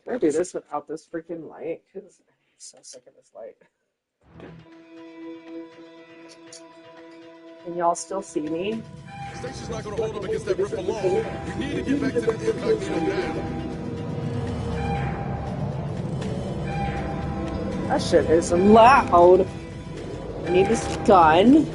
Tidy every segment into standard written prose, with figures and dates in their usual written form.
Can I do this without this freaking light? Because I'm so sick of this light. Can y'all still see me? Station's not gonna hold up against that rift for long. We need to get back to the incognito now. That shit is loud. I need this gun.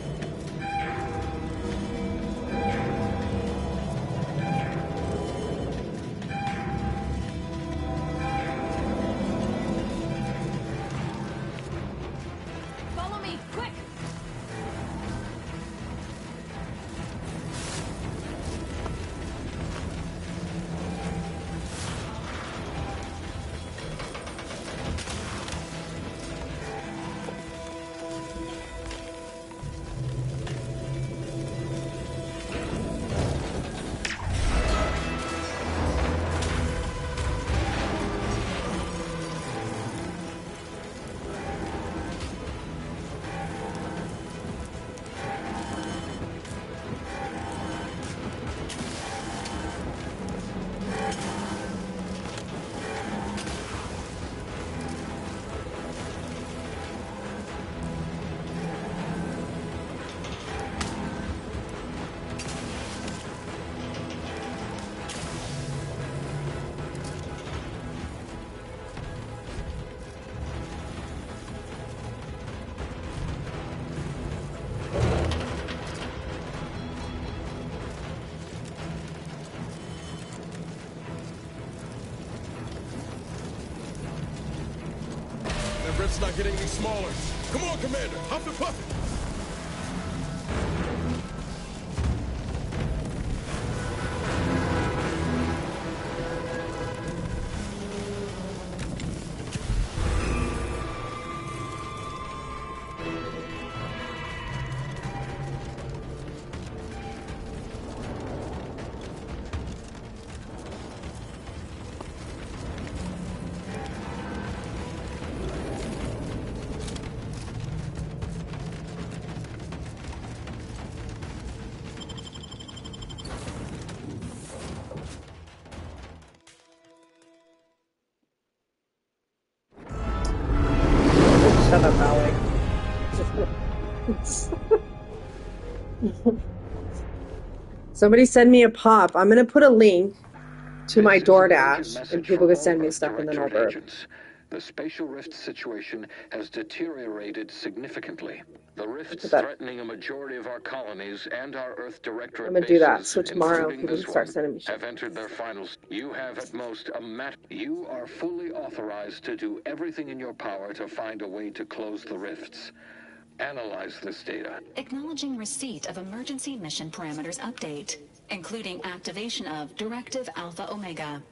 Follow me, quick! That rift's not getting any smaller. Come on, Commander, huff and puff it. Shut up, Alec. Somebody send me a pop. I'm gonna put a link to my DoorDash, and people can send me stuff in the Uber. The spatial rift situation has deteriorated significantly. The rifts Look at that. threatening a majority of our colonies and our Earth Directorate I'm gonna do that. bases, So tomorrow including people this can start one, sending me shit. have entered their finals. You have at most a You are fully authorized to do everything in your power to find a way to close the rifts. Analyze this data. Acknowledging receipt of emergency mission parameters update, including activation of Directive Alpha Omega.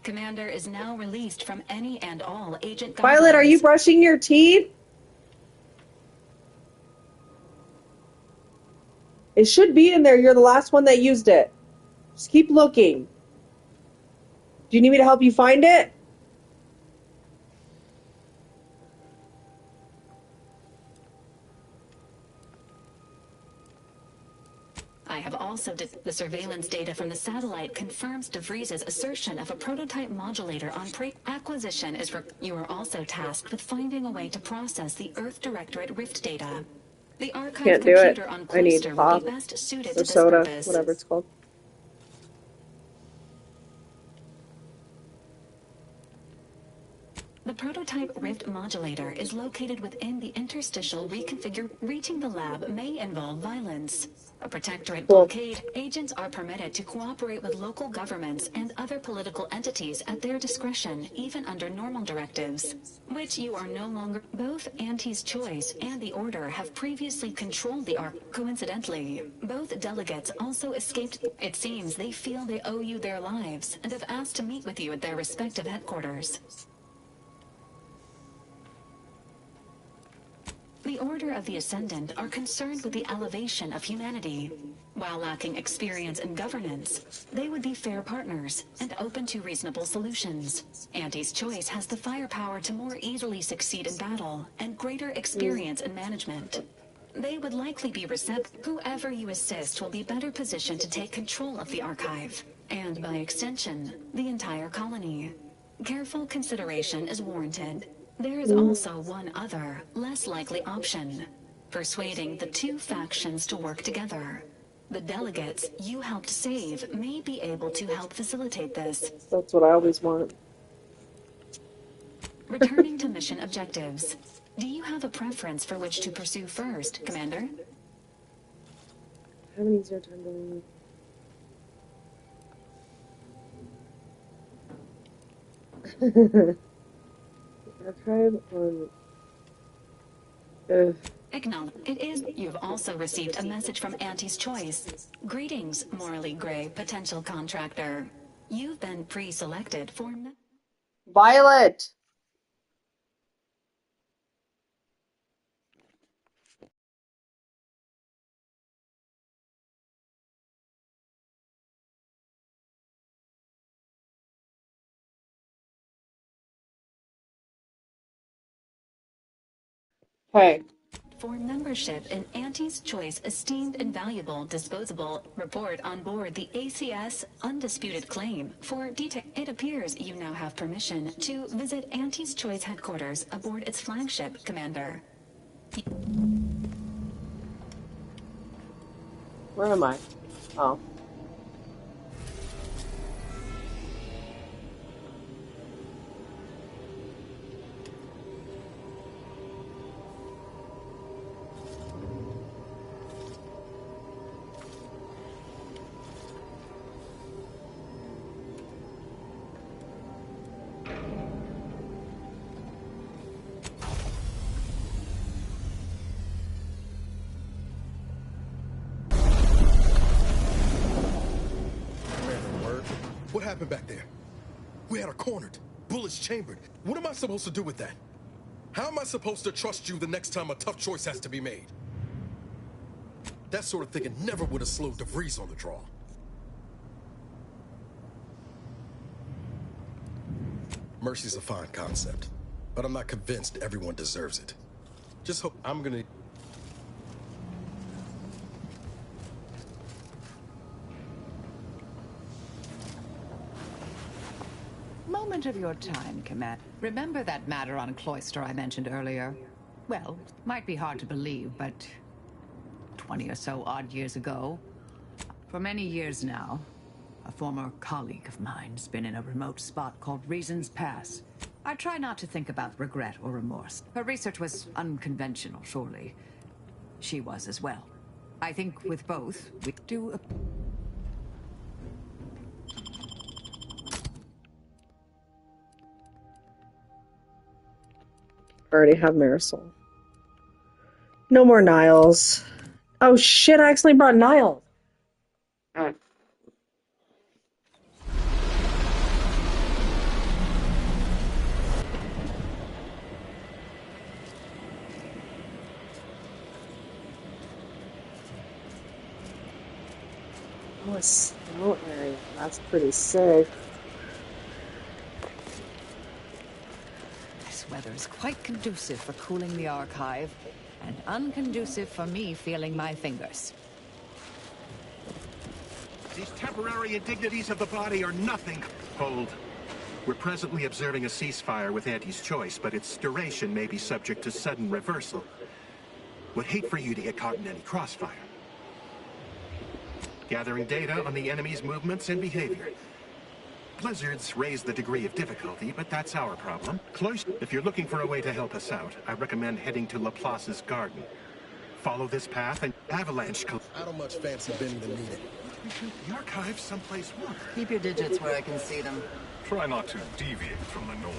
Commander is now released from any and all agent guidelines. Violet, are you brushing your teeth? It should be in there. You're the last one that used it. Just keep looking. Do you need me to help you find it? I have also the surveillance data from the satellite confirms DeVries's assertion of a prototype modulator on acquisition is you are also tasked with finding a way to process the Earth Directorate Rift data. The archive Can't do it. computer on I need Cloister will pop be best suited or to this soda, purpose. whatever it's called. The prototype Rift modulator is located within the interstitial reconfigure. Reaching the lab may involve violence. A protectorate blockade, agents are permitted to cooperate with local governments and other political entities at their discretion, even under normal directives, which you are no longer. Both Auntie's Choice and the Order have previously controlled the Ark. Coincidentally, both delegates also escaped. It seems they feel they owe you their lives and have asked to meet with you at their respective headquarters. The Order of the Ascendant are concerned with the elevation of humanity. While lacking experience in governance, they would be fair partners and open to reasonable solutions. Auntie's Choice has the firepower to more easily succeed in battle and greater experience in management. They would likely be receptive. Whoever you assist will be better positioned to take control of the archive, and by extension, the entire colony. Careful consideration is warranted. There is also one other, less likely option: persuading the two factions to work together. The delegates you helped save may be able to help facilitate this. That's what I always want. Returning to mission objectives. Do you have a preference for which to pursue first, Commander? Have an easier time doing it. Archive on. Acknowledge. It is. You've also received a message from Auntie's Choice. Greetings, morally gray potential contractor. You've been pre-selected for. Violet! Hey. For membership in Auntie's Choice Esteemed and Valuable Disposable Report on board the ACS Undisputed Claim. For detail, it appears you now have permission to visit Auntie's Choice headquarters aboard its flagship, Commander. Where am I? Oh. What happened back there? We had her cornered, bullets chambered. What am I supposed to do with that? How am I supposed to trust you the next time a tough choice has to be made? That sort of thinking never would have slowed DeVries on the draw. Mercy's a fine concept, but I'm not convinced everyone deserves it. Just hope I'm gonna... Moment of your time, Commander. Remember that matter on Cloister I mentioned earlier? Well, might be hard to believe, but 20 or so odd years ago, for many years now, a former colleague of mine's been in a remote spot called Reasons Pass. I try not to think about regret or remorse. Her research was unconventional, surely. She was as well. I think with both, we do a... Already have Marisol. No more Niles. Oh shit, I accidentally brought Niles. Oh, a snow area. That's pretty sick. This weather is quite conducive for cooling the archive, and unconducive for me feeling my fingers. These temporary indignities of the body are nothing. Hold. We're presently observing a ceasefire with Auntie's Choice, but its duration may be subject to sudden reversal. Would hate for you to get caught in any crossfire. Gathering data on the enemy's movements and behavior. Blizzards raise the degree of difficulty, but that's our problem. Close. If you're looking for a way to help us out, I recommend heading to Laplace's garden. Follow this path and avalanche. I don't much fancy bending the needle. The archive someplace warmer. Keep your digits where I can see them. Try not to deviate from the norm.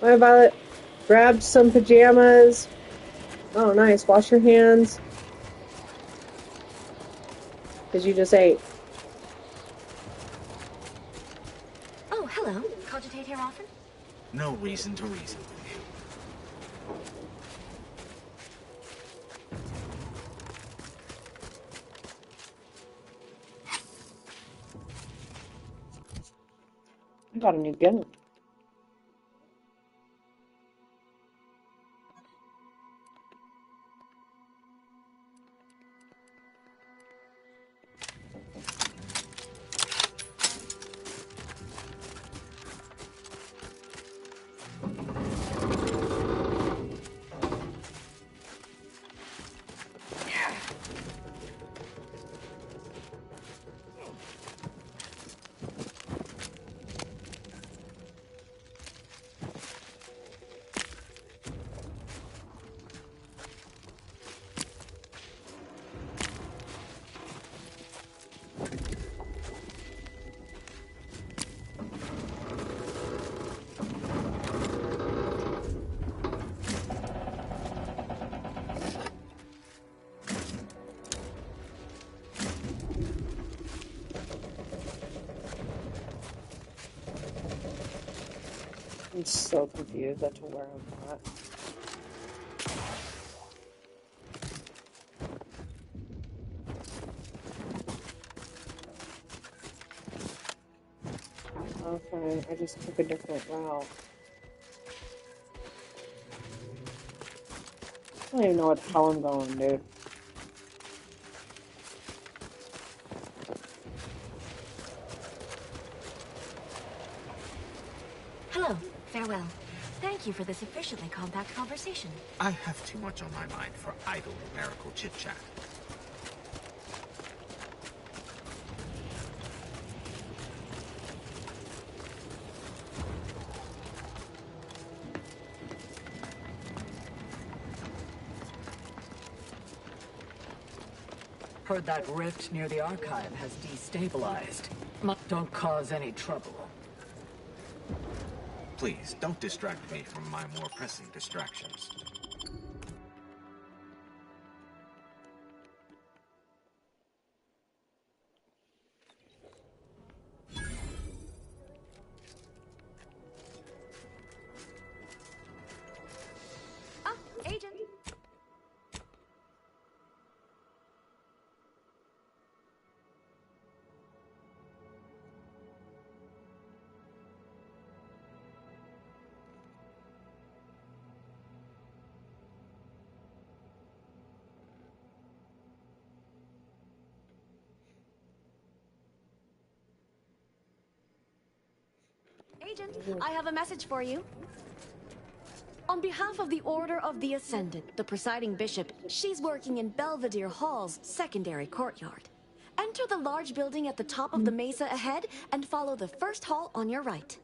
Bye, Violet. Grab some pajamas. Oh, nice. Wash your hands. Because you just ate. Oh, hello. Cogitate here often? No reason to reason with you. I got a new gun. I'm so confused as to where I'm at. Okay, I just took a different route. I don't even know what the hell I'm going, dude. Hello. Farewell. Thank you for this efficiently compact conversation. I have too much on my mind for idle numerical chit-chat. Heard that rift near the archive has destabilized. Don't cause any trouble. Please, don't distract me from my more pressing distractions. Ah, agent. Agent, I have a message for you. On behalf of the Order of the Ascendant, the presiding bishop, she's working in Belvedere Hall's secondary courtyard. Enter the large building at the top of the mesa ahead and follow the first hall on your right.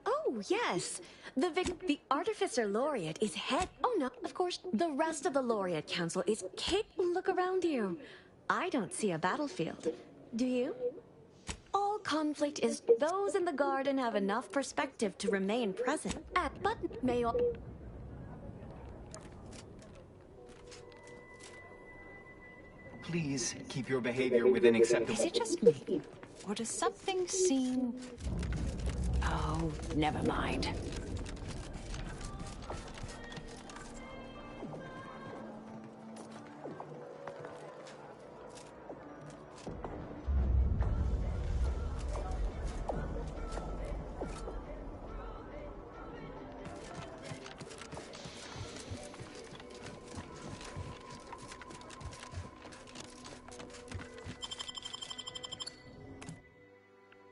Oh, yes. The Artificer Laureate is head... Oh, no, of course. The rest of the Laureate Council is... Look around you. I don't see a battlefield. Do you? All conflict is... Those in the garden have enough perspective to remain present. But may all... Please keep your behavior within acceptable... Is it just me? Or does something seem... Oh, never mind.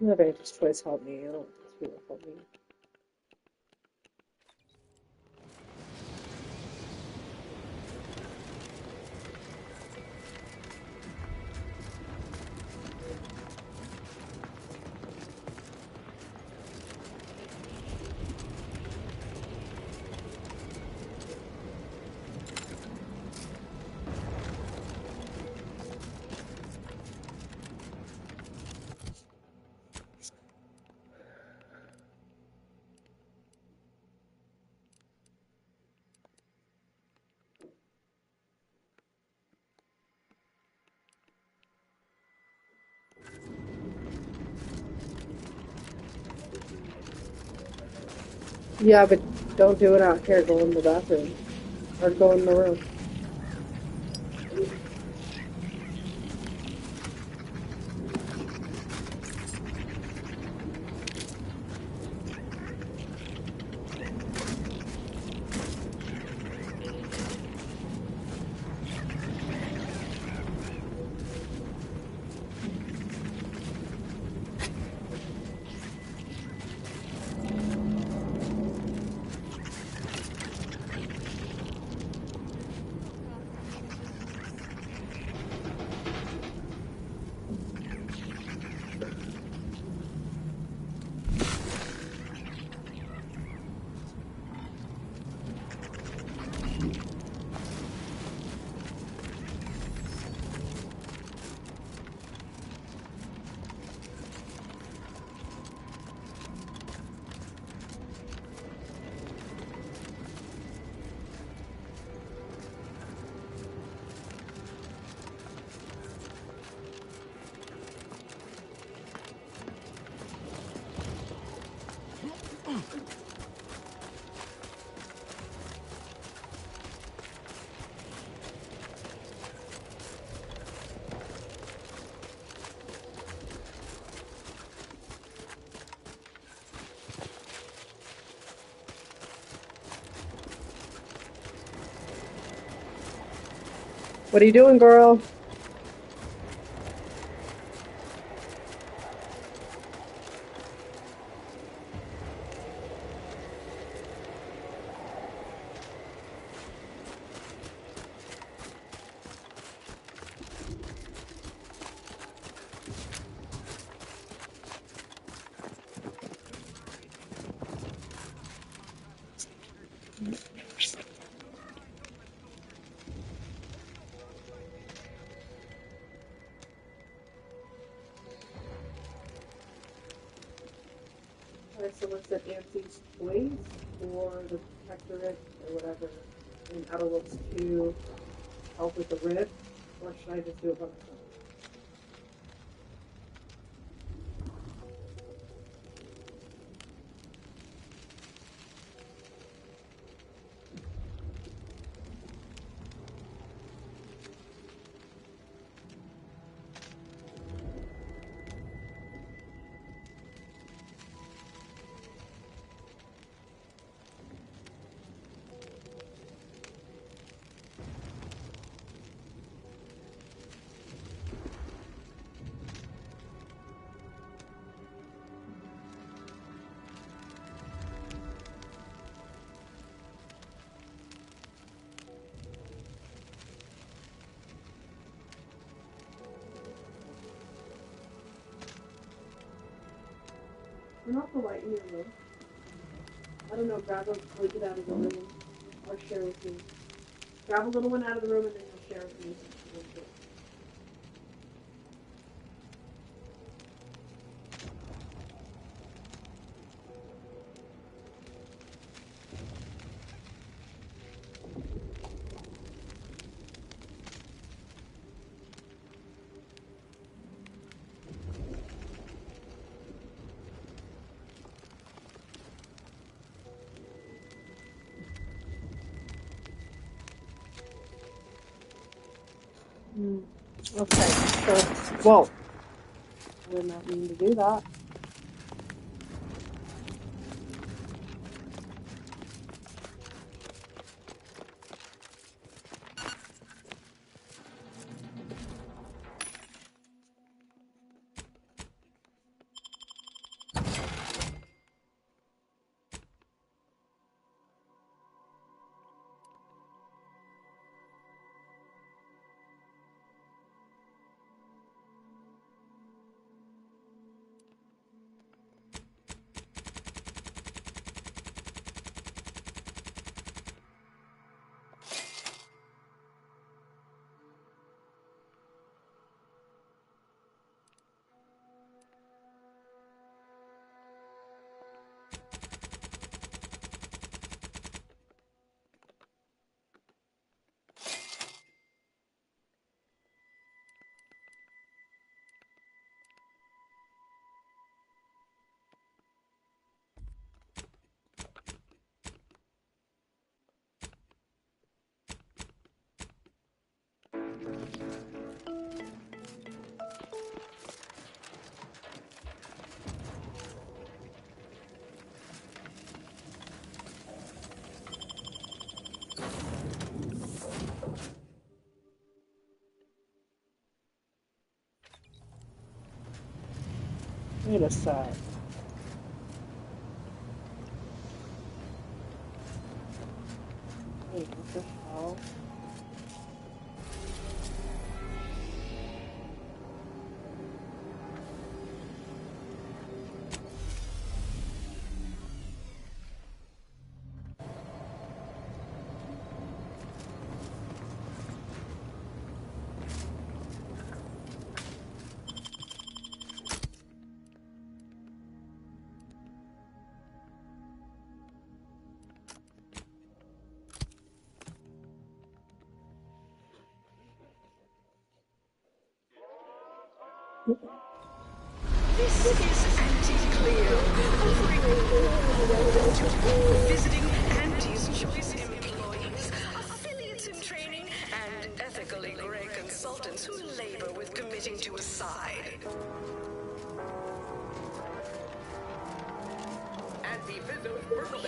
The Vantage Choice helped me. I don't think it helped me. Yeah, but don't do it out here. Go in the bathroom. Or go in the room. What are you doing, girl? Alright, so what's that Nancy's Place or the Protectorate or whatever in Outer Worlds 2 help with the rift? Or should I just do it by myself? Turn off the light in your room. I don't know, grab it out of the room or share with me. Grab a little one out of the room and then you'll share with me. Okay, so, whoa. I did not mean to do that. Wait a sec. Wait, what the hell? This is Anti-Cleo, offering to all visiting Anti's Choice employees, affiliates in training, and ethically grey consultants who labor with committing to a side. Anti-Visso's verbal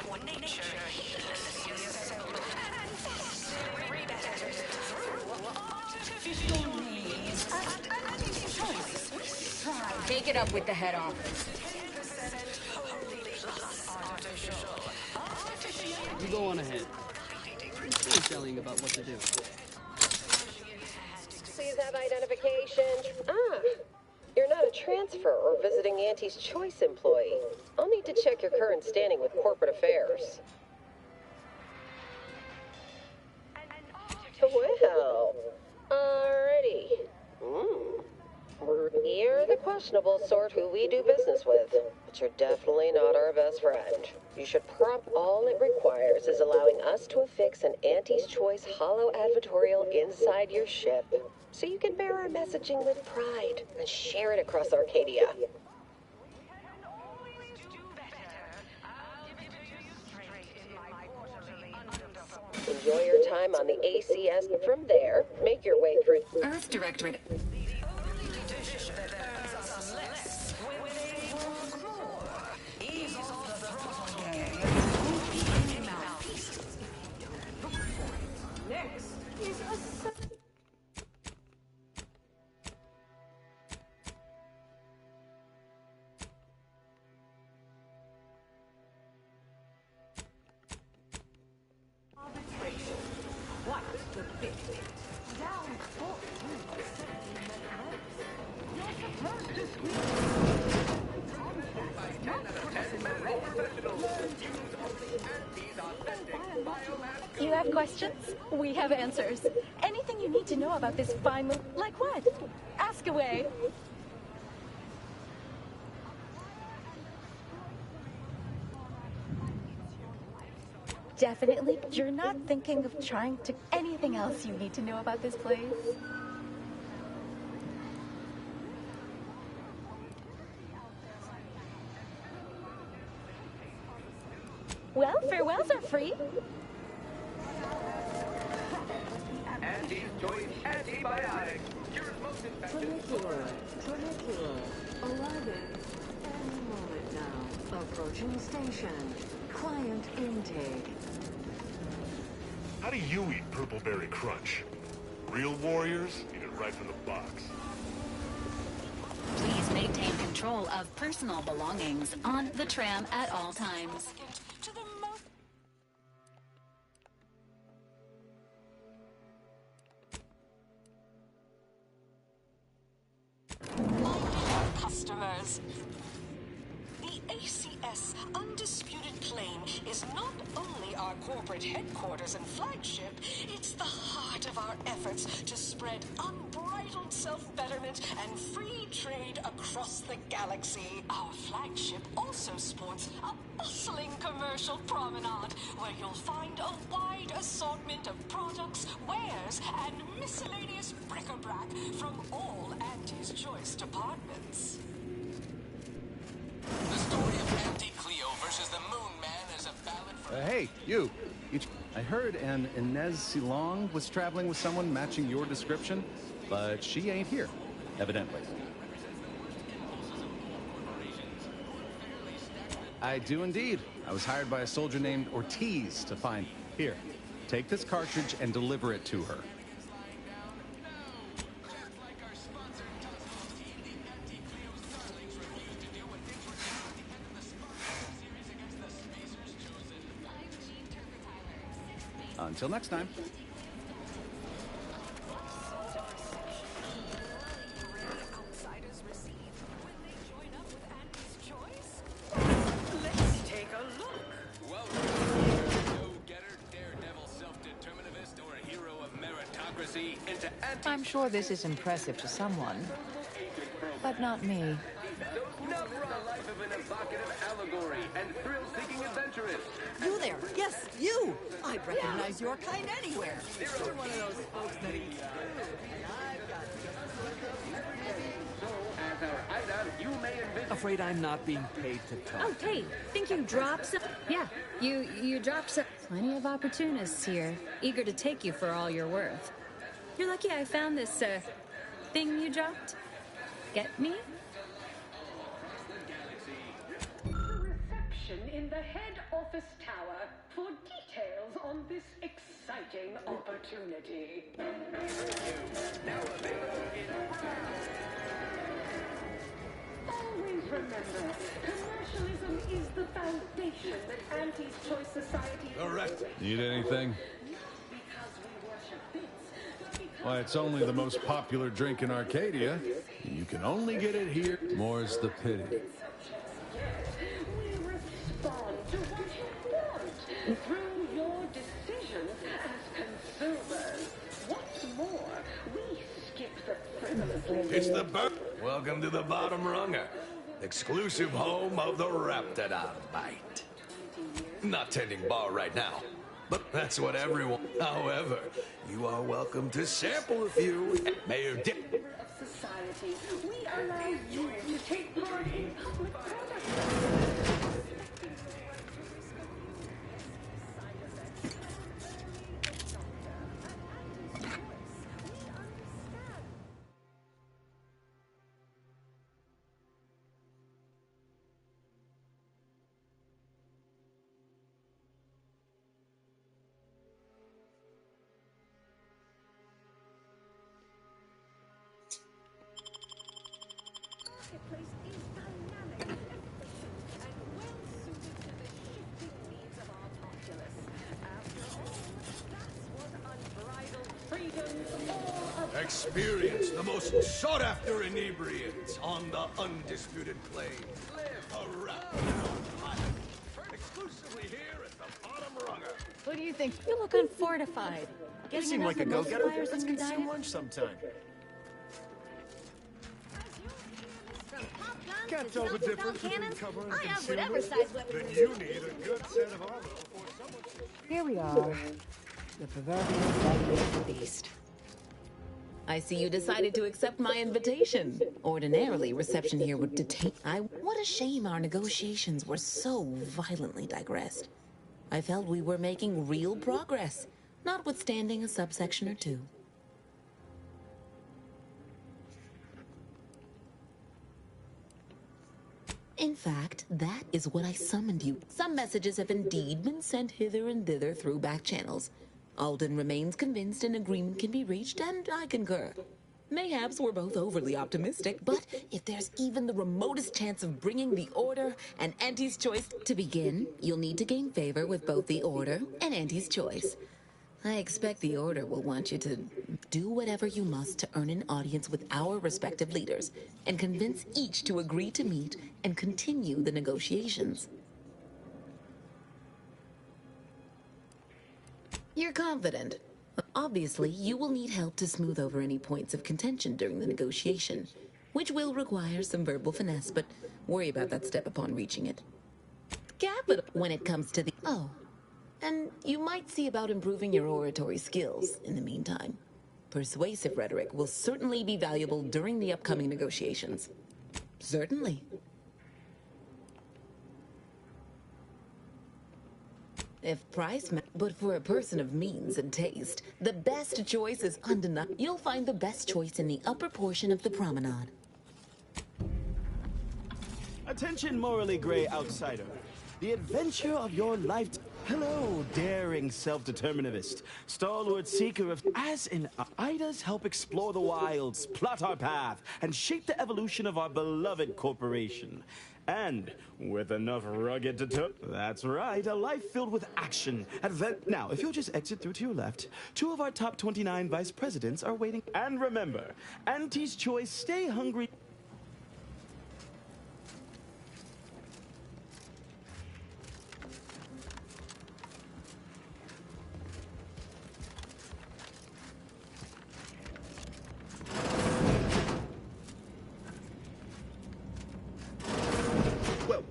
one nature. Take it up with the head office. You go on ahead. I'm telling about what to do. Please have identification. Ah, you're not a transfer or visiting Auntie's Choice employee. I'll need to check your current standing with corporate affairs. Well, alrighty. You're the questionable sort who we do business with, but you're definitely not our best friend. You should all it requires is allowing us to affix an Auntie's Choice holo advertorial inside your ship, so you can bear our messaging with pride and share it across Arcadia. Enjoy your time on the ACS. From there, make your way through Earth Directorate. Next is a... You have questions? We have answers. Anything you need to know about this fine move, like what? Ask away. Definitely, you're not thinking of trying to... Anything else you need to know about this place? Well, farewells are free. Auntie's Choice antibiotic. Cures most infections. Trinicular. Arriving. Any moment now. Approaching station. Client intake. How do you eat Purpleberry Crunch? Real warriors eat it right from the box. Please maintain control of personal belongings on the tram at all times. Customers. The ACS Undisputed Claim is not only our corporate headquarters and flagship, it's the heart of our efforts to spread unbridled self-betterment and free trade across the galaxy. Our flagship also sports a bustling commercial promenade where you'll find a wide assortment of products, wares, and miscellaneous bric-a-brac from all Auntie's Choice departments. The story of Auntie Cleo versus the Moon Man is a ballad for... Hey, you. I heard an Inez Silong was traveling with someone matching your description, but she ain't here, evidently. I do indeed. I was hired by a soldier named Ortiz to find... Here, take this cartridge and deliver it to her. Until next time. Let's take a look. Welcome. Go-getter, daredevil, self-determinativist, or a hero of meritocracy into Auntie... I'm sure this is impressive to someone, but not me. Not for a life of an evocative allegory and thrill-seeking adventurist. You there? Yes, you! I'd recognize your kind anywhere. You're one of those folks that eats As our Ida, you may envision... Afraid I'm not being paid to talk. Oh, hey, think you dropped some... Yeah, you dropped some... Plenty of opportunists here, eager to take you for all you're worth. You're lucky I found this, thing you dropped. Get me? In the head office tower for details on this exciting opportunity. always remember, commercialism is the foundation that Auntie's Choice Society... Correct. Need anything? Why, it's only the most popular drink in Arcadia. You can only get it here. More's the pity. We respond to what you want through your decisions as consumers. What's more, we skip the frivolous... It's the Welcome to the Bottom Runger, exclusive home of the Raptidon Bite. Not tending bar right now, but that's what everyone... However, you are welcome to sample a few. Mayor Dick... Society, we allow you to take part in public products. Experience the most sought-after inebriants on the undisputed plains. Live around exclusively here at the Bottom Runger. What do you think? You look unfortified. You seem like a go-getter. Let's consume lunch sometime. Can't tell the difference between cover and concealment. Then you need a good set of armor before someone... Here we are. The proverbial belly of the beast. I see you decided to accept my invitation. Ordinarily, reception here would detain... What a shame our negotiations were so violently digressed. I felt we were making real progress, notwithstanding a subsection or two. In fact, that is what I summoned you. Some messages have indeed been sent hither and thither through back channels. Alden remains convinced an agreement can be reached, and I concur. Mayhaps we're both overly optimistic, but if there's even the remotest chance of bringing the Order and Auntie's Choice... To begin, you'll need to gain favor with both the Order and Auntie's Choice. I expect the Order will want you to do whatever you must to earn an audience with our respective leaders, and convince each to agree to meet and continue the negotiations. You're confident. Obviously, you will need help to smooth over any points of contention during the negotiation, which will require some verbal finesse, but worry about that step upon reaching it. Capital when it comes to the... Oh, and you might see about improving your oratory skills in the meantime. Persuasive rhetoric will certainly be valuable during the upcoming negotiations. Certainly. If price but for a person of means and taste, the best choice is undeniable. You'll find the best choice in the upper portion of the promenade. Attention, morally gray outsider. The adventure of your life... Hello, daring self-determinivist, stalwart seeker of... As in Idas help explore the wilds, plot our path, and shape the evolution of our beloved corporation. And with enough rugged that's right, a life filled with action, Now, if you'll just exit through to your left, 2 of our top 29 vice presidents are waiting. And remember, Auntie's Choice, stay hungry.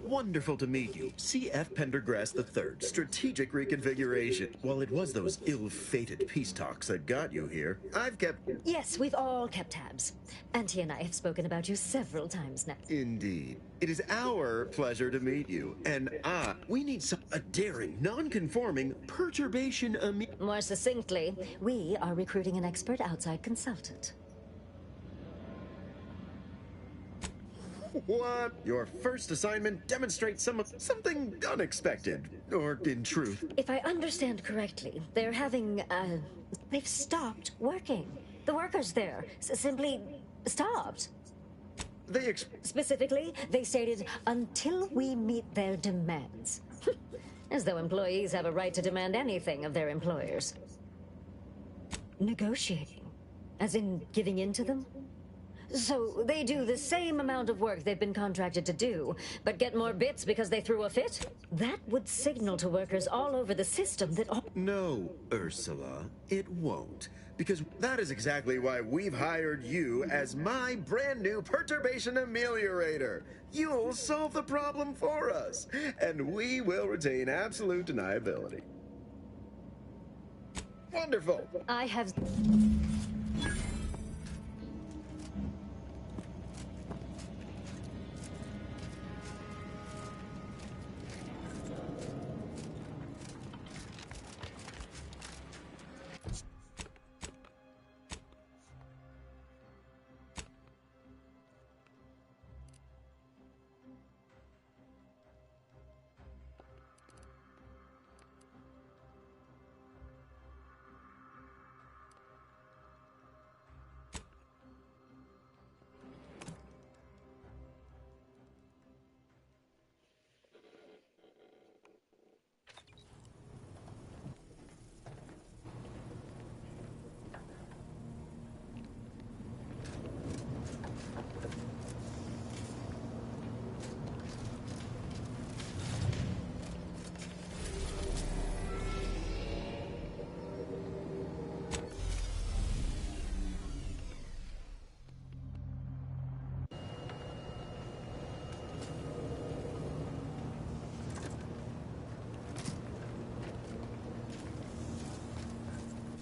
Wonderful to meet you. C.F. Pendergrass III, Strategic Reconfiguration. While it was those ill-fated peace talks that got you here, I've kept... Yes, we've all kept tabs. Auntie and I have spoken about you several times now. Indeed. It is our pleasure to meet you. And we need a daring, non-conforming, perturbation... More succinctly, we are recruiting an expert outside consultant. What? Your first assignment demonstrates something unexpected, or in truth. If I understand correctly, they're having, they've stopped working. The workers there simply stopped. Specifically, they stated, until we meet their demands. As though employees have a right to demand anything of their employers. Negotiating? As in giving in to them? So they do the same amount of work they've been contracted to do, but get more bits because they threw a fit? That would signal to workers all over the system that all— No, Ursula, it won't. Because that is exactly why we've hired you as my brand new perturbation ameliorator. You'll solve the problem for us, and we will retain absolute deniability. Wonderful. I have—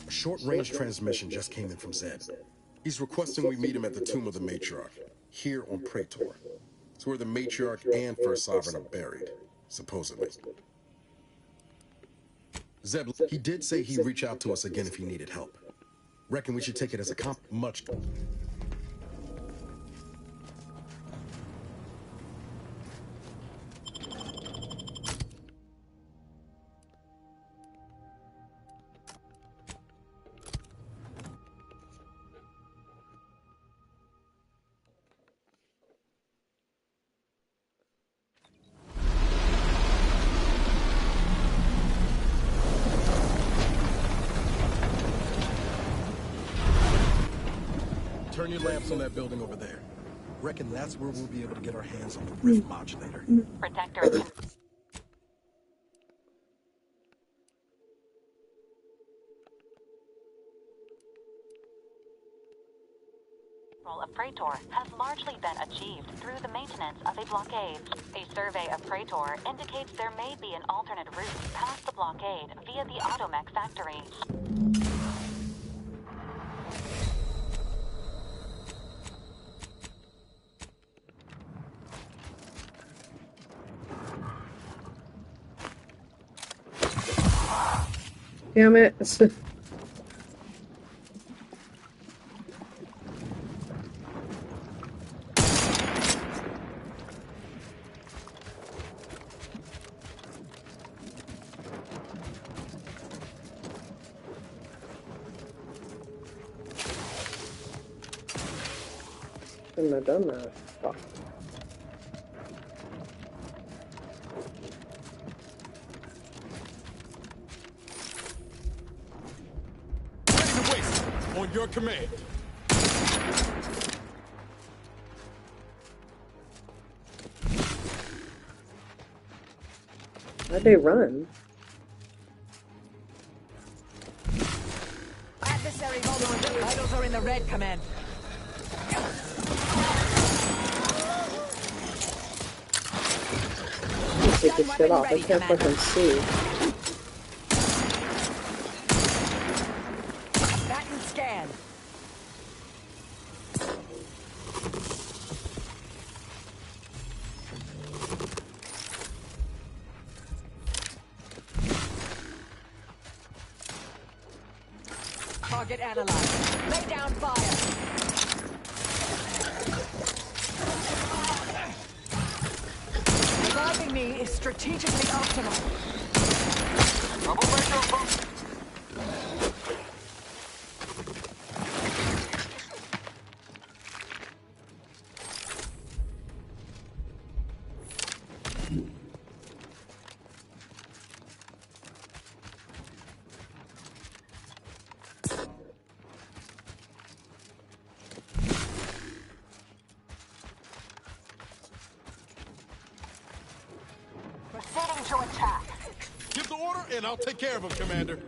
Short-range transmission just came in from Zed. He's requesting we meet him at the Tomb of the Matriarch, here on Praetor. It's where the Matriarch and First Sovereign are buried, supposedly. Zeb, he did say he'd reach out to us again if he needed help. Reckon we should take it as a much. Turn your lamps on that building over there. Reckon that's where we'll be able to get our hands on the rift modulator. Protector. Of Praetor has largely been achieved through the maintenance of a blockade. A survey of Praetor indicates there may be an alternate route past the blockade via the Automech factory. Damn it. Shouldn't have done that. Fuck. On your command. Why'd they run? Adversary vulnerable. Vitals are in the red, Command. Take this shit off. I can't fucking see. Batten scan. Target analyzed. Lay down fire. Reviving me is strategically optimal. Troublemaker, folks. in. I'll take care of him, Commander.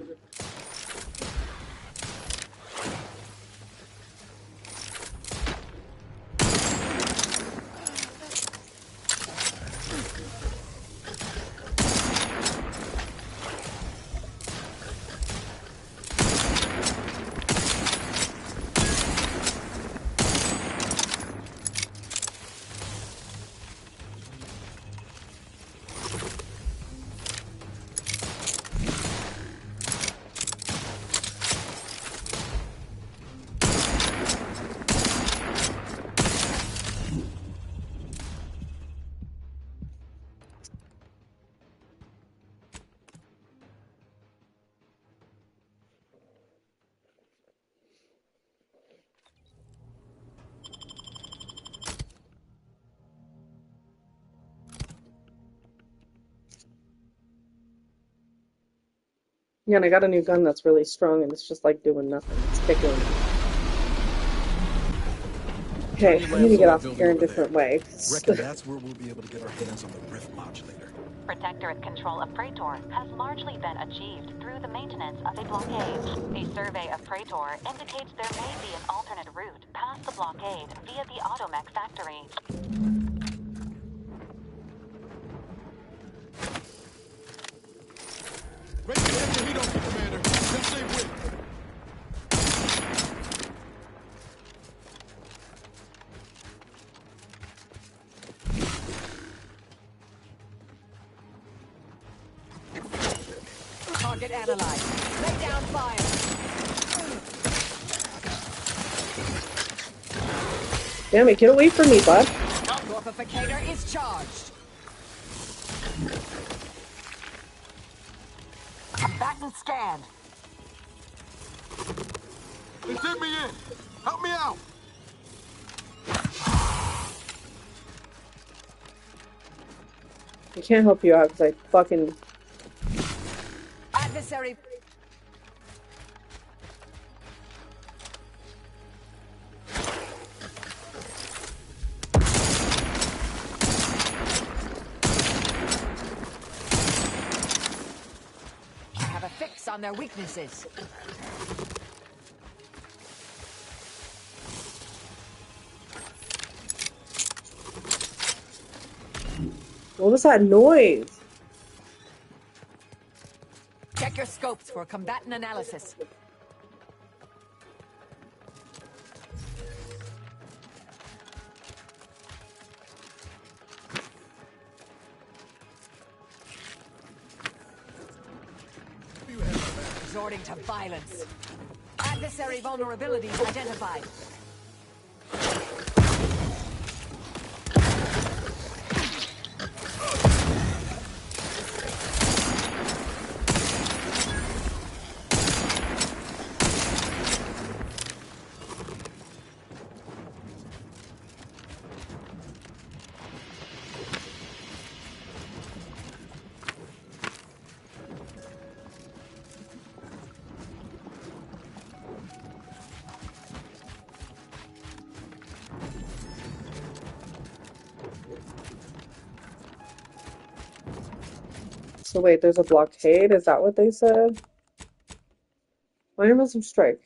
Yeah, and I got a new gun that's really strong, and it's just like doing nothing. It's kicking. Okay, I need to get off here in a different way. Reckon that's where we'll be able to get our hands on the Rift modulator. Protectorate control of Praetor has largely been achieved through the maintenance of a blockade. A survey of Praetor indicates there may be an alternate route past the blockade via the Automech factory. Ready to have your heat on, Commander. Just stay with. Target analyzed. Lay down fire. Damn it, get away from me, bud. Morphificator is charged. Combatant scanned. They sent me in. Help me out. I can't help you out because I fucking... Adversary. I have a fix on their weaknesses. What was that noise? Check your scopes for combatant analysis. Resorting to violence. Adversary vulnerabilities identified. So wait, there's a blockade? Is that what they said? Minor Muslim strike.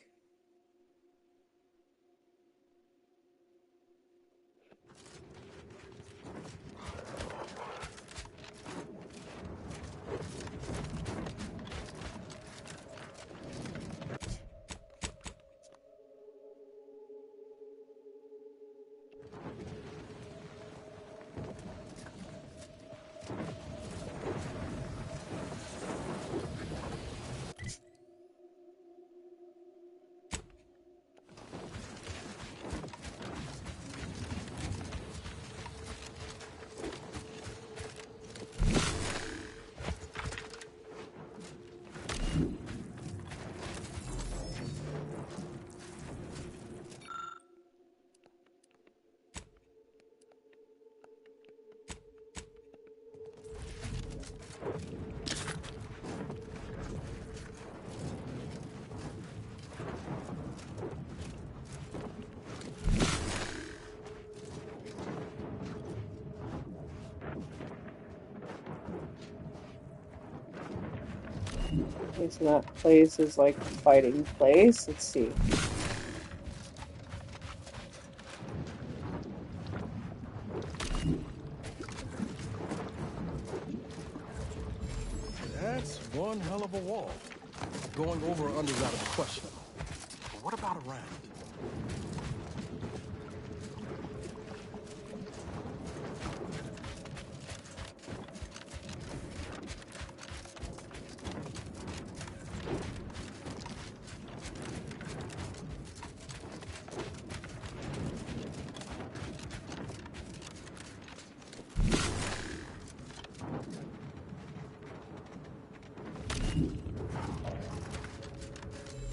Okay, so that place is like a fighting place. Let's see. That's one hell of a wall. Going over or under is out of the question. But what about around?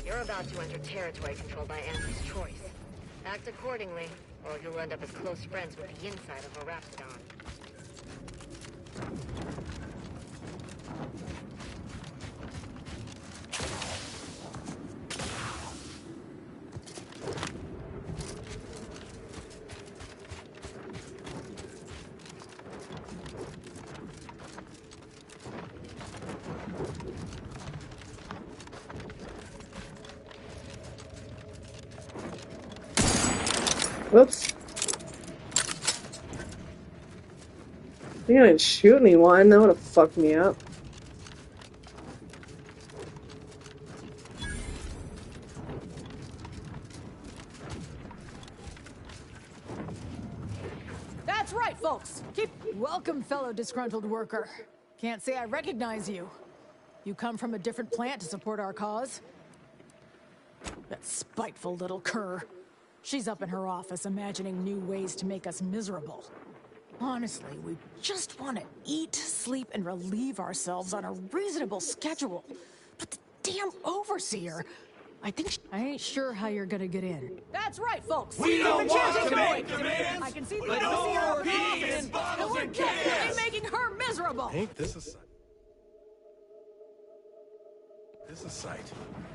You're about to enter territory controlled by Anti's choice. Act accordingly, or you'll end up as close friends with the inside of a Raptidon. Whoops. He didn't shoot anyone. That would have fucked me up. That's right, folks. Welcome, fellow disgruntled worker. Can't say I recognize you. You come from a different plant to support our cause? That spiteful little cur. She's up in her office imagining new ways to make us miserable. Honestly, we just want to eat, sleep, and relieve ourselves on a reasonable schedule. But the damn overseer, I ain't sure how you're gonna get in. That's right, folks. We don't want to make demands. I can see the but overseer no up in her peas, office, bottles, and we're and definitely cans. making her miserable. Ain't this a sight? This is a sight.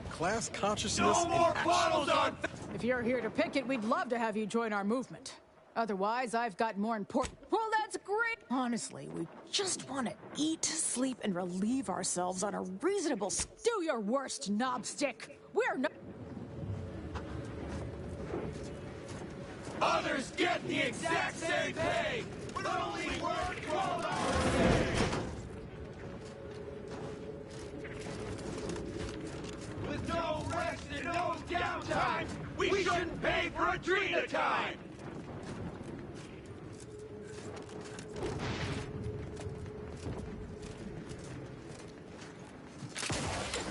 Class consciousness No in more action. bottles on. If you're here to picket, we'd love to have you join our movement. Otherwise, I've got more important... Well, that's great! Honestly, we just want to eat, sleep, and relieve ourselves on a reasonable... Do your worst, knobstick! We're no... Others get the exact same pay, but only work 12 hours a day. With no rest and no downtime, we shouldn't pay for a treat at a time.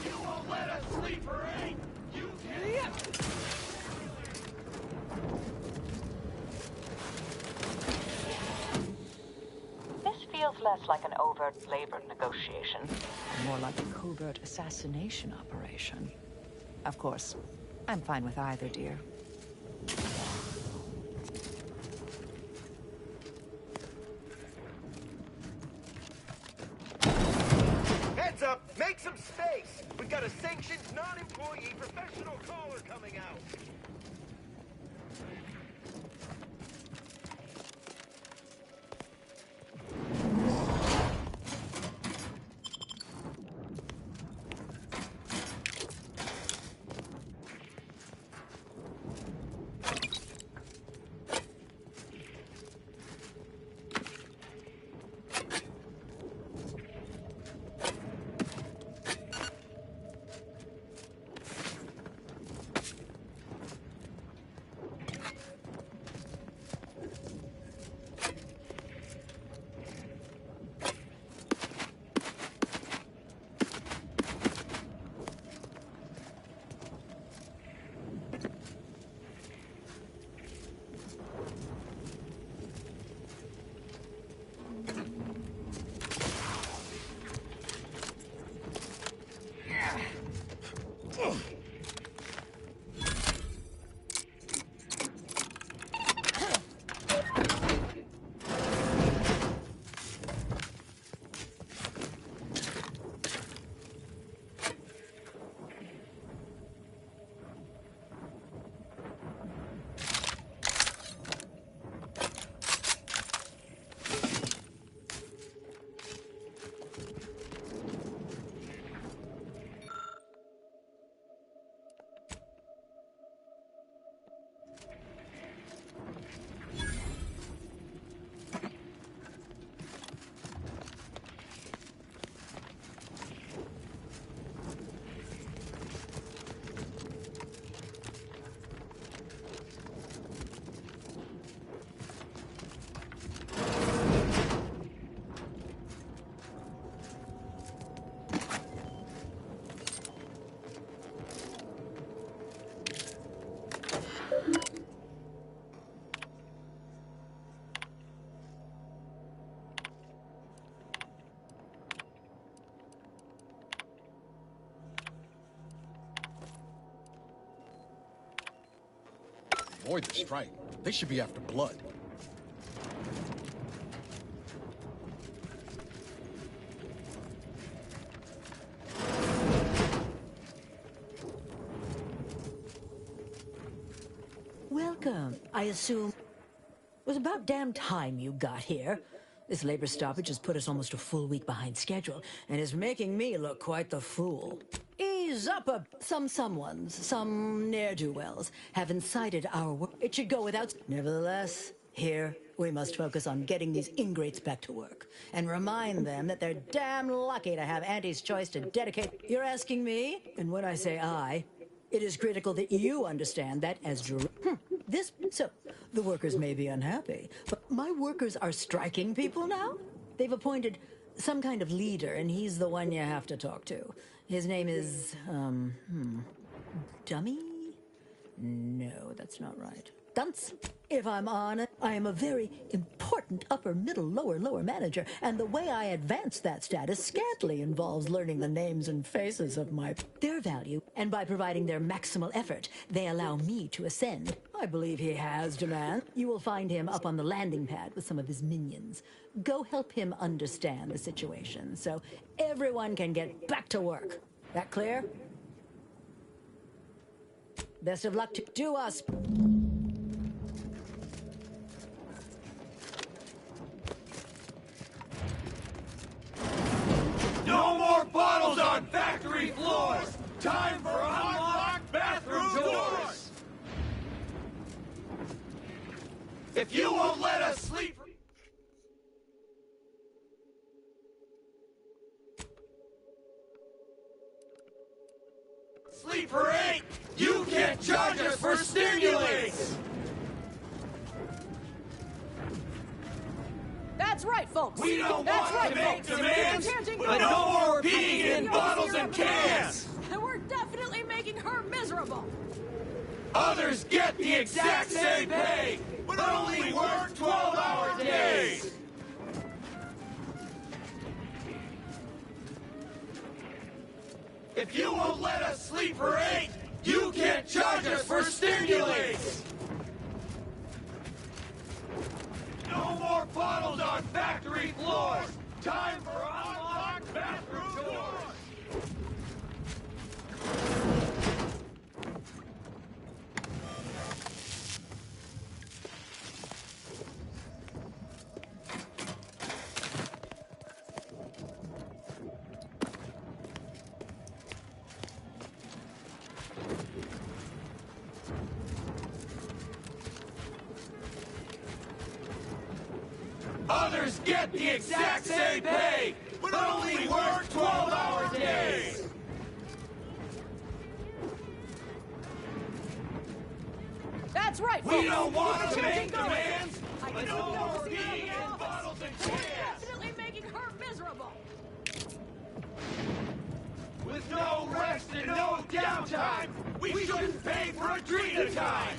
You won't let us sleep or eat. You can't. This feels less like an overt labor negotiation, more like a covert assassination operation. Of course, I'm fine with either, dear. Heads up! Make some space! We've got a sanctioned, non-employee professional caller coming out! avoid the strike. They should be after blood. Welcome. I assume... It was about damn time you got here. This labor stoppage has put us almost a full week behind schedule, and is making me look quite the fool. Ease up some ne'er-do-wells have incited our work. It should go without... Nevertheless, here, we must focus on getting these ingrates back to work, and remind them that they're damn lucky to have Auntie's choice to dedicate... You're asking me? And when I say I, it is critical that you understand that as... So, the workers may be unhappy, but my workers are striking people now? They've appointed some kind of leader, and he's the one you have to talk to. His name is, Dummy? No, that's not right. Dunce? If I'm honest, I am a very important upper, middle, lower manager, and the way I advance that status scantily involves learning the names and faces of their value, and by providing their maximal effort, they allow me to ascend. I believe he has demand. You will find him up on the landing pad with some of his minions. Go help him understand the situation, so everyone can get back to work. That clear? Best of luck to us. No more bottles on factory floors! Time for unlocked bathroom doors! If you won't let us sleep... Sleep for 8! You can't charge us for stimulants! That's right, folks. We don't That's want right, to make folks. demands, Chanting but no more peeing in bottles and cans! And we're definitely making her miserable. Others get the exact same pay, but only work 12-hour days! If you won't let us sleep for 8, you can't charge us for stimulants! No more bottles on factory floors! Time for unlocked bathroom doors! Others get the exact same pay, but only work 12-hour days! That's right, We folks. don't want Keep to the make chanting going. demands, I but can no see more those in peeing the in office. bottles and We're cans! definitely making her miserable. With no rest and no downtime, we shouldn't pay for a drink at a time!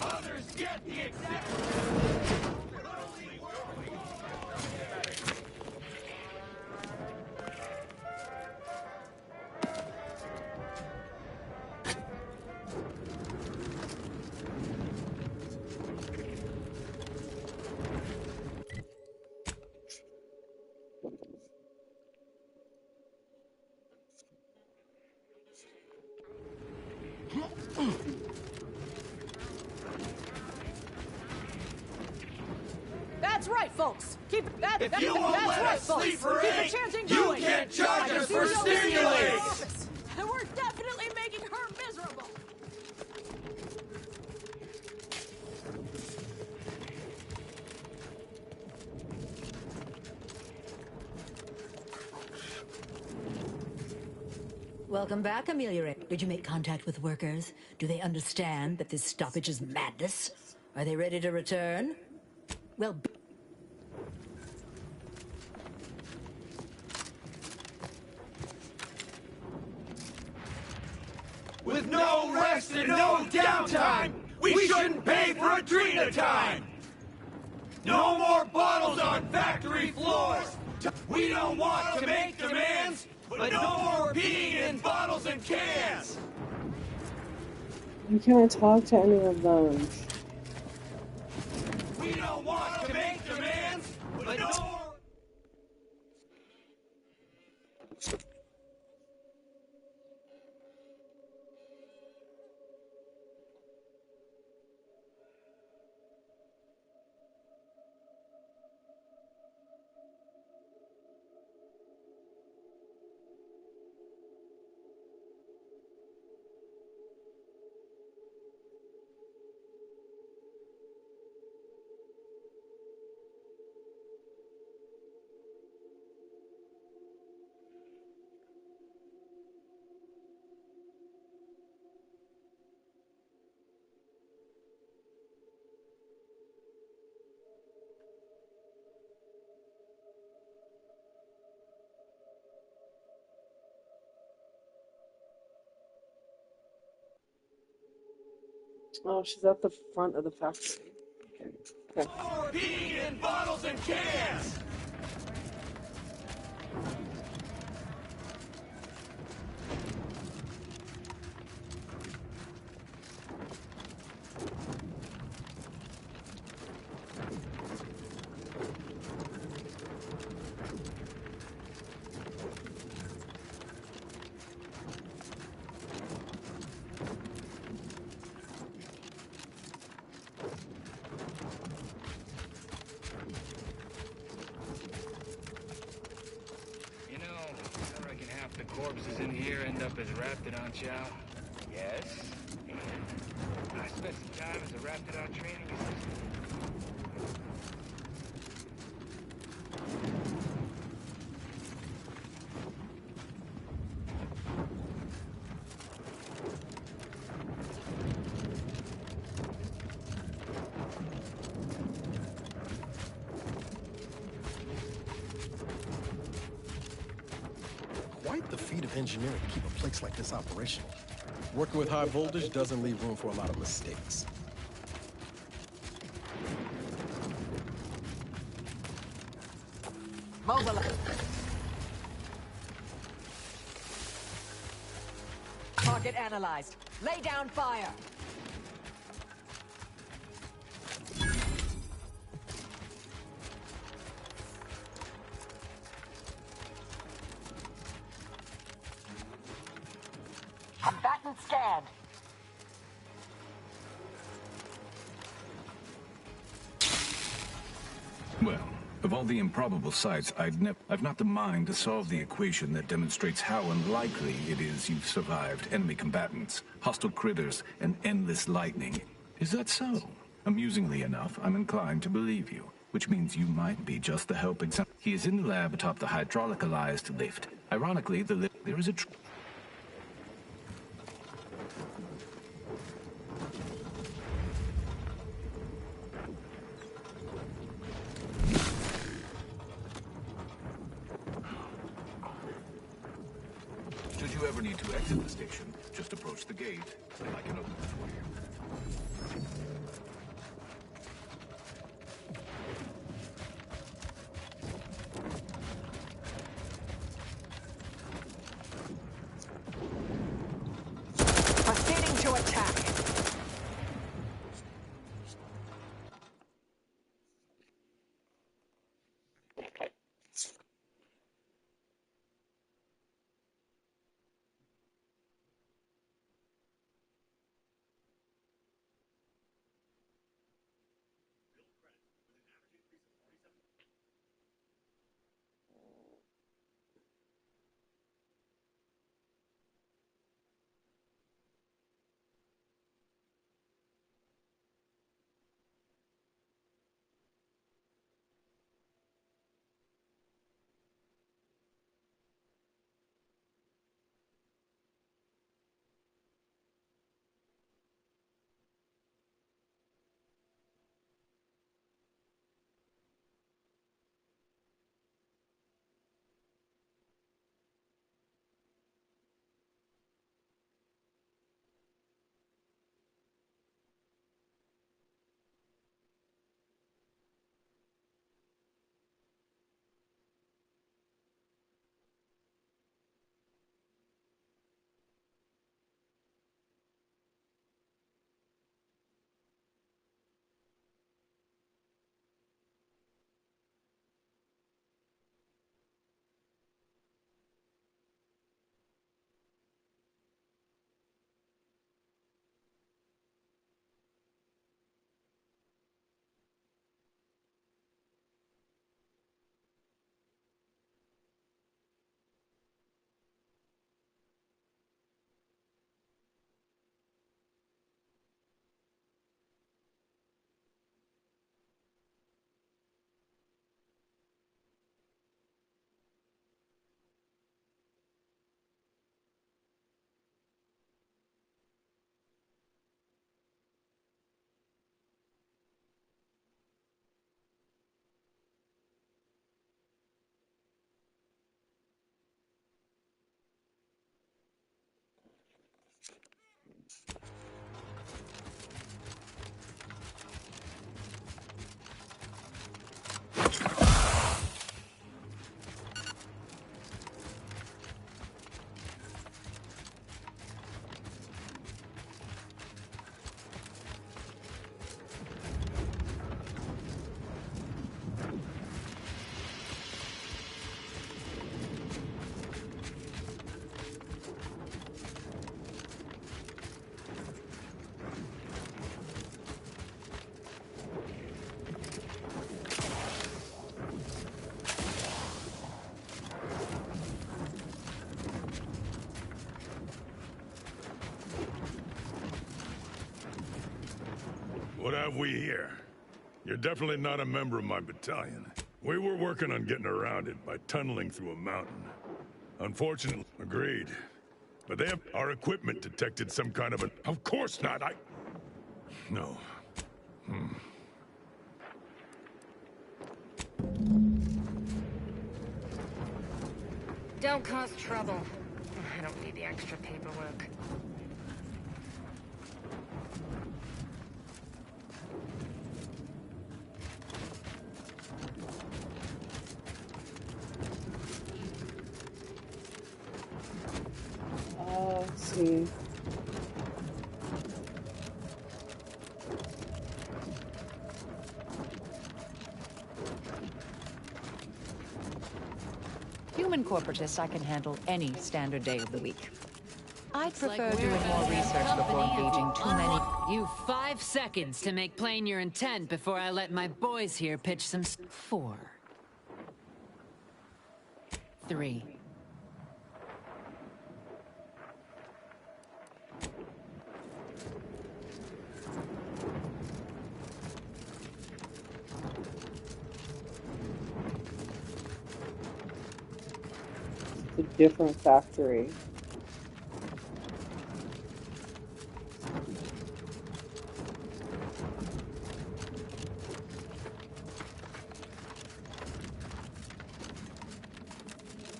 Others get the exact... That's right, folks. Keep that. If you won't that's let right, us folks. sleep for Keep 8, the chanting you going. can't charge I can us see for those in the stimulants. office. And we're definitely making her miserable. Welcome back, Amelia. Did you make contact with workers? Do they understand that this stoppage is madness? Are they ready to return? Well... With no rest and no downtime, we shouldn't pay for a drink at a time! No more bottles on factory floors! We don't want to make demands, but no more peeing in bottles bottles and cans! You can't talk to any of them. We don't want to make demands, but no more. Oh, she's at the front of the factory. Okay. More being in bottles and cans! You know, I reckon half the corpses in here end up as Raptidon chow. Yes? Yeah. I spent some time as a Raptidon training assistant. Quite the feat of engineering to keep a place like this operational. Working with high voltage doesn't leave room for a lot of mistakes. Mobilize. Target analyzed. Lay down fire. Combatant scanned. Well, of all the improbable sights, I've not the mind to solve the equation that demonstrates how unlikely it is you've survived enemy combatants, hostile critters, and endless lightning. Is that so? Amusingly enough, I'm inclined to believe you, which means you might be just the help example. He is in the lab atop the hydraulicalized lift. Ironically, the lift there is a Should you ever need to exit the station, just approach the gate, and I can open it for you. Proceeding to attack. What have we here? You're definitely not a member of my battalion. We were working on getting around it by tunneling through a mountain. Unfortunately, agreed. But they have our equipment detected some kind of a... Of course not, No. Don't cause trouble. I don't need the extra paperwork. Let's see. Human corporatists I can handle any standard day of the week. I'd like prefer we're doing in more a research before company engaging too many. You've 5 seconds to make plain your intent before I let my boys here pitch some 4. 3. It's a different factory.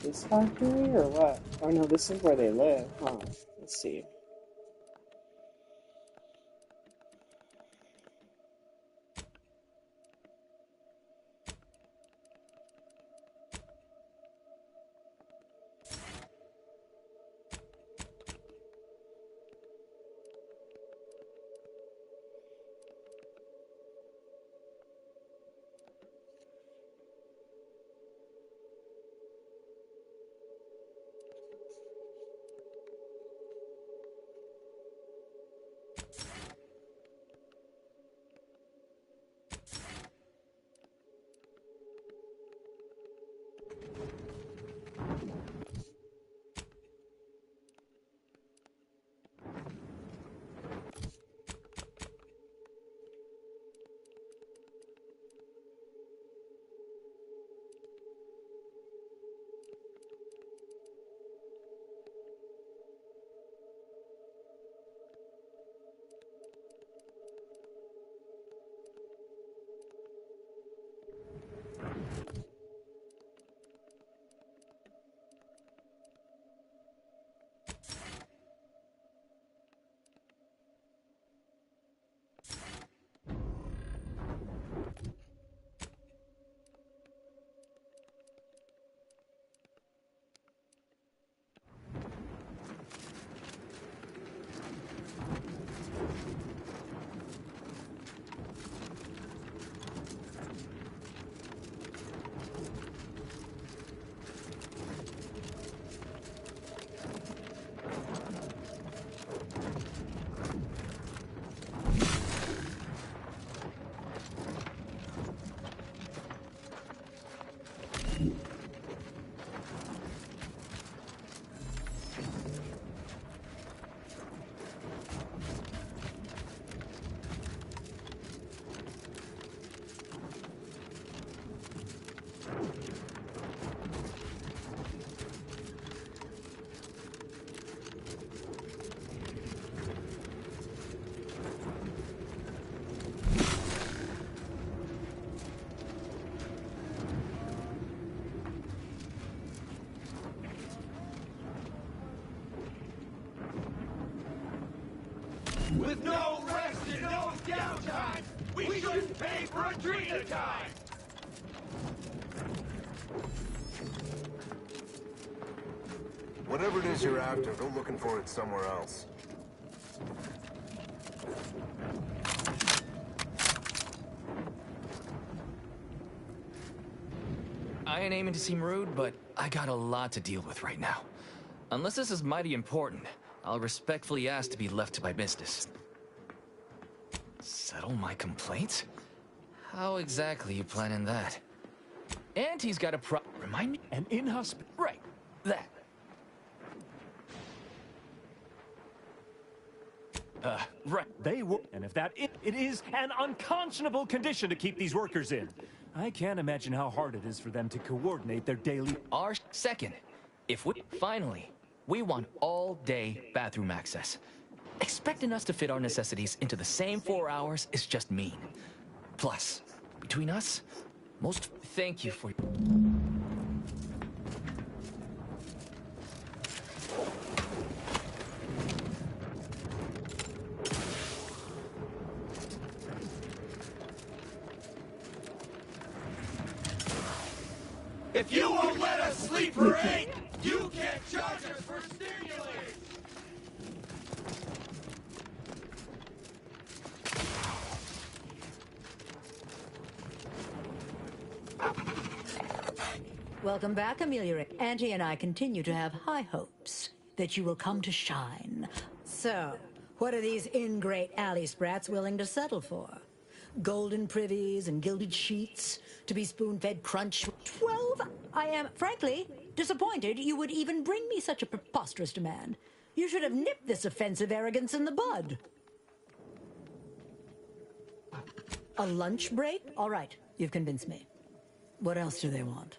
This factory or what? Oh no, this is where they live, huh? Let's see. With no rest and no downtime, we shouldn't pay for a Drina time! Whatever it is you're after, go looking for it somewhere else. I ain't aiming to seem rude, but I got a lot to deal with right now. Unless this is mighty important, I'll respectfully ask to be left to my business. Settle my complaints? How exactly you planning that? And he's got a remind me? An inhospitable... Right, that. Right. They will, and if it is an unconscionable condition to keep these workers in. I can't imagine how hard it is for them to coordinate their daily... Our second. If we... Finally, we want all-day bathroom access. Expecting us to fit our necessities into the same 4 hours is just mean. Plus, between us, most... Thank you for... If you won't let us sleep for 8, you can't charge us for stimulants! Welcome back, Amelia. Auntie and I continue to have high hopes that you will come to shine. So, what are these ingrate alley sprats willing to settle for? Golden privies and gilded sheets to be spoon-fed crunch. 12? I am, frankly, disappointed you would even bring me such a preposterous demand. You should have nipped this offensive arrogance in the bud. A lunch break? All right, you've convinced me. What else do they want?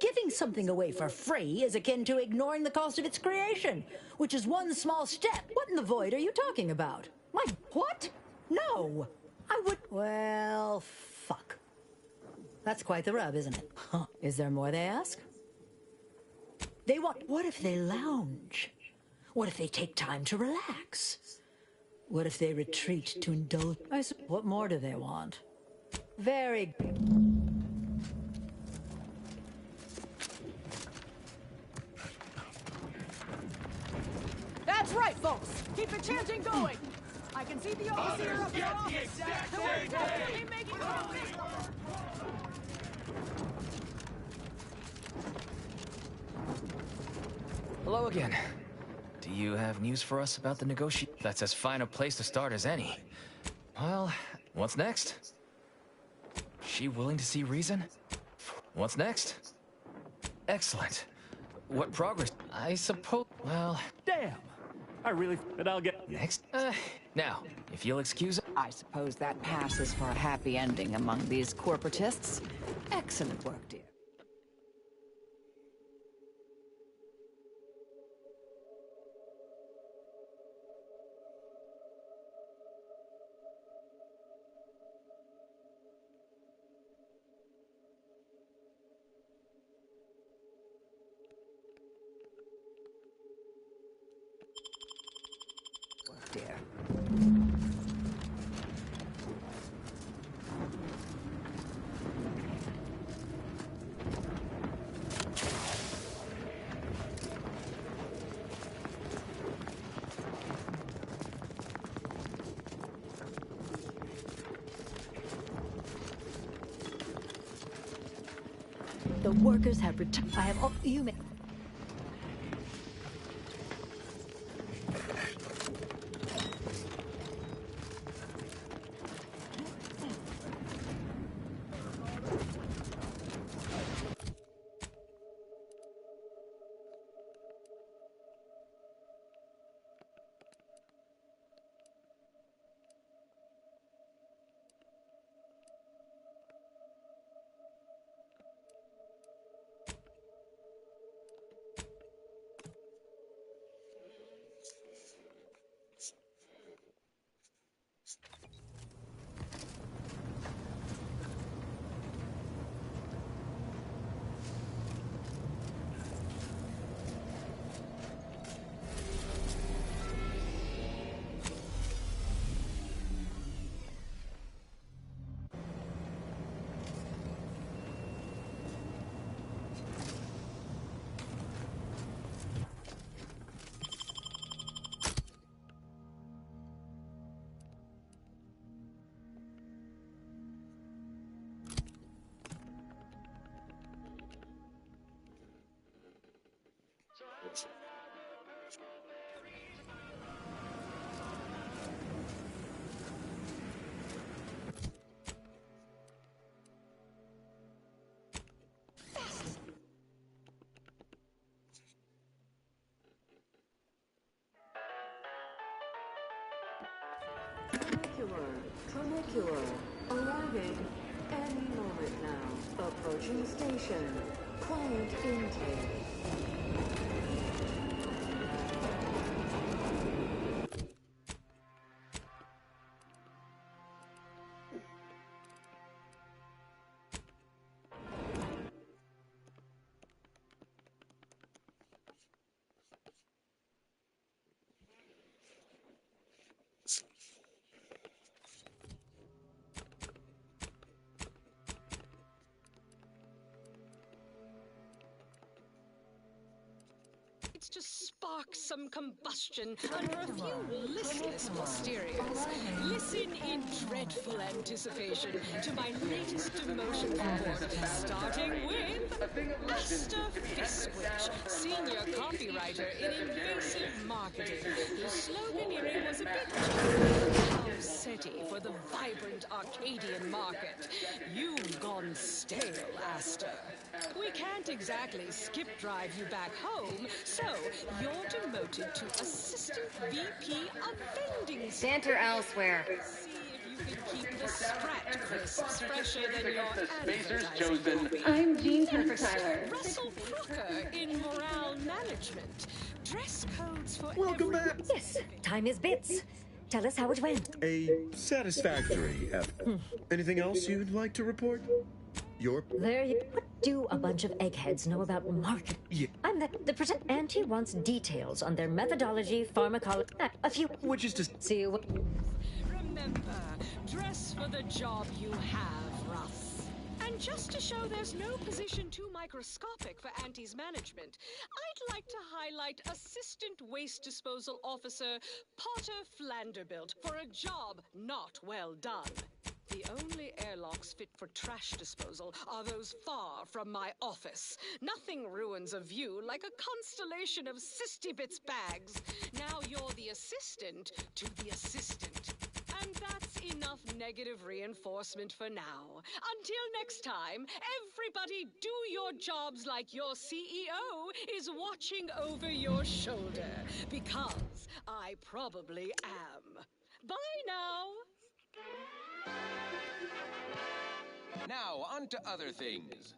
Giving something away for free is akin to ignoring the cost of its creation, which is one small step. What in the void are you talking about? My, what? No. I would... Well, fuck. That's quite the rub, isn't it? Huh. Is there more they ask? They want... What if they lounge? What if they take time to relax? What if they retreat to indulge... What more do they want? Very... That's right, folks. Keep the chanting going. I can see the overseer up in our office. They're definitely making progress. Hello again. Do you have news for us about the negotiation? That's as fine a place to start as any. Well, what's next? She willing to see reason? What's next? Excellent. What progress? I suppose... Well... Damn! I really... But I'll get... Next? Now, if you'll excuse... I suppose that passes for a happy ending among these corporatists. Excellent work, dear. Dear. The workers have returned. I have... Oh, you may... Tronicular. Arriving any moment now. Approaching station. Client intake. It's to spark some combustion under a few listless posteriors. Listen in dreadful anticipation to my latest demotion report, starting with Asta Fiskwich, senior copywriter in invasive marketing, whose sloganeering was a bit too setty for the vibrant Arcadian market. You've gone stale, Asta. We can't exactly skip drive you back home, so you're demoted to assistant VP of vending. Banter elsewhere. See if you can keep the Sprat crisps fresher than your Spacers advertising chosen. copy. I'm Jean Tucker Next, Tyler. Russell Crocker in morale management. Dress codes for Welcome back. Yes, time is bits. Tell us how it went. A satisfactory effort. Anything else you'd like to report? There you... What do a bunch of eggheads know about marketing? Yeah. I'm the present... Auntie wants details on their methodology, pharmacology... a few... Which is to... See you... Remember, dress for the job you have, Russ. And just to show there's no position too microscopic for Auntie's management, I'd like to highlight Assistant Waste Disposal Officer Potter Flanderbilt for a job not well done. The only airlocks fit for trash disposal are those far from my office. Nothing ruins a view like a constellation of Sistybits bags. Now you're the assistant to the assistant. And that's enough negative reinforcement for now. Until next time, everybody do your jobs like your CEO is watching over your shoulder. Because I probably am. Bye now. Now, on to other things.